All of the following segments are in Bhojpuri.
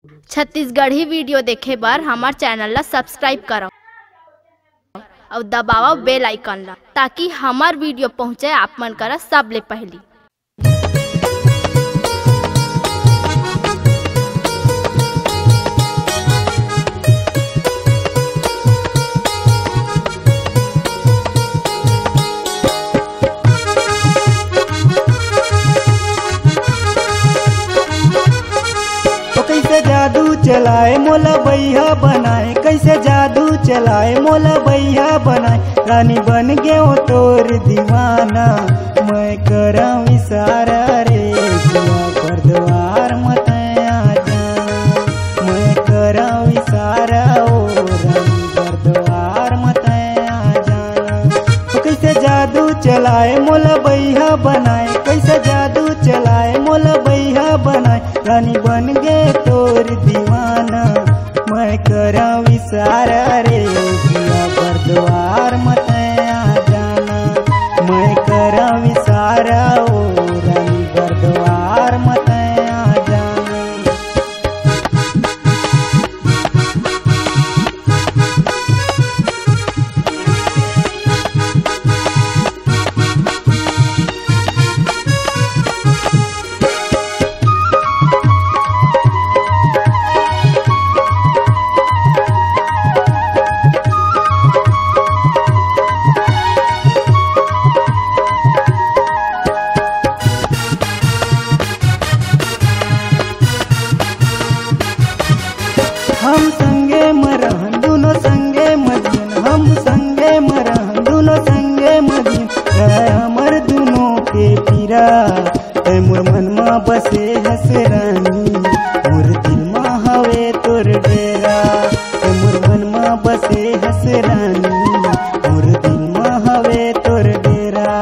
छत्तीसगढ़ी वीडियो देखे बर हमार चैनल ला सब्सक्राइब करो और दबाओ बेल आइकन ला ताकि हमार वीडियो पहुँचे आप मन करा सबले पहली। कैसे जादू चलाए मोला बैया बनाए, कैसे जादू चलाए मोला बैया बनाए, रानी बन गए हो तोर दीवाना। मैं करा इशारा रे जिया पर द्वार मत आ जाना, मैं करा इशारा ओ रानी पर द्वार मत आ जाना। कैसे जादू चलाए मोला बैया बनाए, कैसे जादू चलाए मोला बैया बनाए, रानी बन गए तोर दीवाना। मैं करा इशारा रे जिया पर द्वार मत आ जाना, मैं करा इशारा ओ रानी पर द्वार मत आ जाना। हम संगे मरहन दोनों संगे मदीन, हम संगे मरहन दोनों संगे मदीन, हमर दोनों के पीरा मोर मन में बसे हसरानी, मोर दिल में हवे तोर डेरा, मोर मन में बसे हसरानी, मोर दिल में हवे तोर डेरा।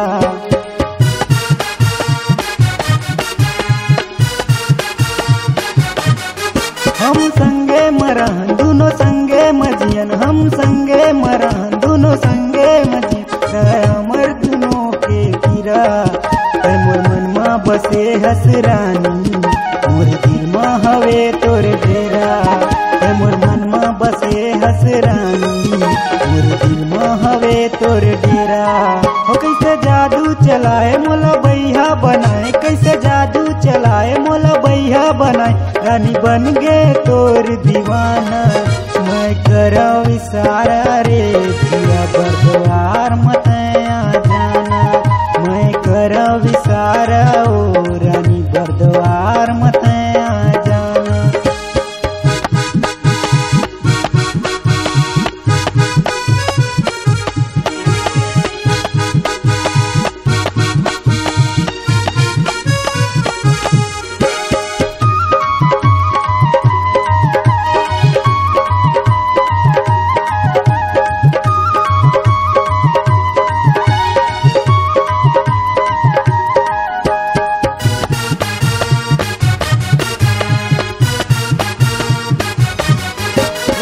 हम संगे मरहन दोनों संगे मजियन, हम संगे मरहन दोनों संगे मजियन, हमर दोनों के गिरा मोर मन में बसे हसरानी, मोर दिल में हवे तोर डेरा, मोर मन में बसे हसरानी, मोर दिल में हवे तोर डेरा। हो कैसे जादू चलाए मोला बैया बनाए, कैसे जादू चलाए मोला बैया बनाए, रानी बन गए तोर दीवाना। मैं करा इशारा रे जिया पर द्वार मत आ जाना, मैं करा इशारा ओ रानी पर द्वार मत आ जाना।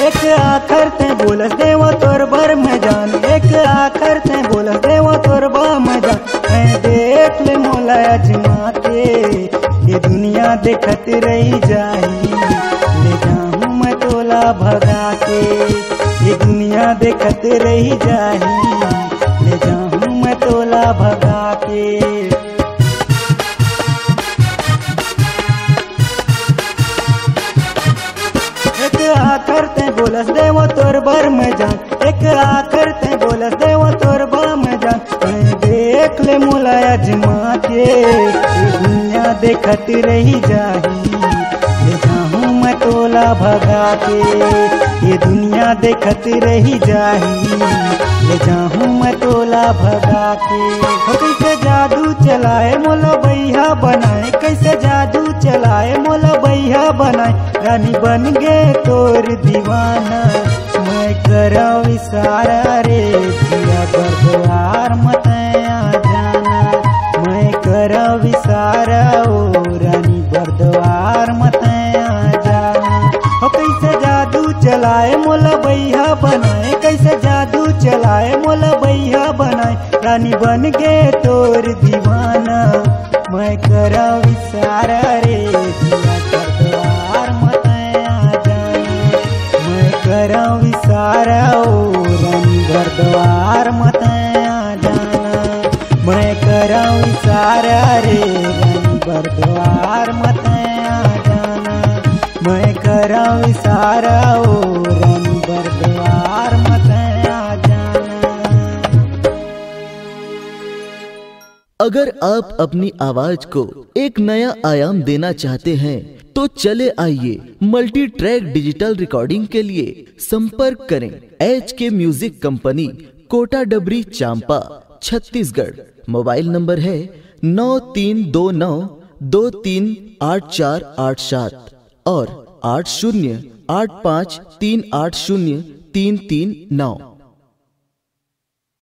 एक आखर ते बोलस देवो तोर बर में जान, एक आखर ते बोलस देवो तोर बर में जान, मैं देख ले मोला अजमा के ये दुनिया देखत रही जाही, ले जाऊं मैं तोला भगा के ये दुनिया देखत रही जाही, ले जाऊं मैं तोला भगा के। एक आखर ते बोलस देवो तोर बर में जान, एक आखर ते बोलस देवो तोर बर में जान, मैं देख ले मोला अजमा के ये दुनिया देखत रही जाही, ले जाऊं मैं तोला भगा के ये दुनिया देखत रही जाही, ले जाऊं मैं तोला भगा के। हो कैसे जादू चलाए मोला बैया बनाए, कैसे जादू चलाए मोला बैया बनाए, रानी बन गए तोर दीवाना। मैं करा इशारा रे जिया पर द्वार मत आ जाना, मैं करा इशारा ओ रानी पर द्वार मत आ जाना। हो कैसे जादू चलाए मोला बैया बनाए, कैसे जादू चलाए मोला बैया बनाए, रानी बन गए तोर दीवाना। मैं करा इशारा रे जिया पर द्वार मत आ बार मत आ जाना। मैं करा विसारा ओ रानी बरद्वार मत आ जाना। अगर आप अपनी आवाज को एक नया आयाम देना चाहते हैं तो चले आइए मल्टी ट्रैक डिजिटल रिकॉर्डिंग के लिए संपर्क करें HK म्यूजिक कंपनी, कोटा डबरी, चांपा, छत्तीसगढ़। मोबाइल नंबर है 9329238487 और 8085380339।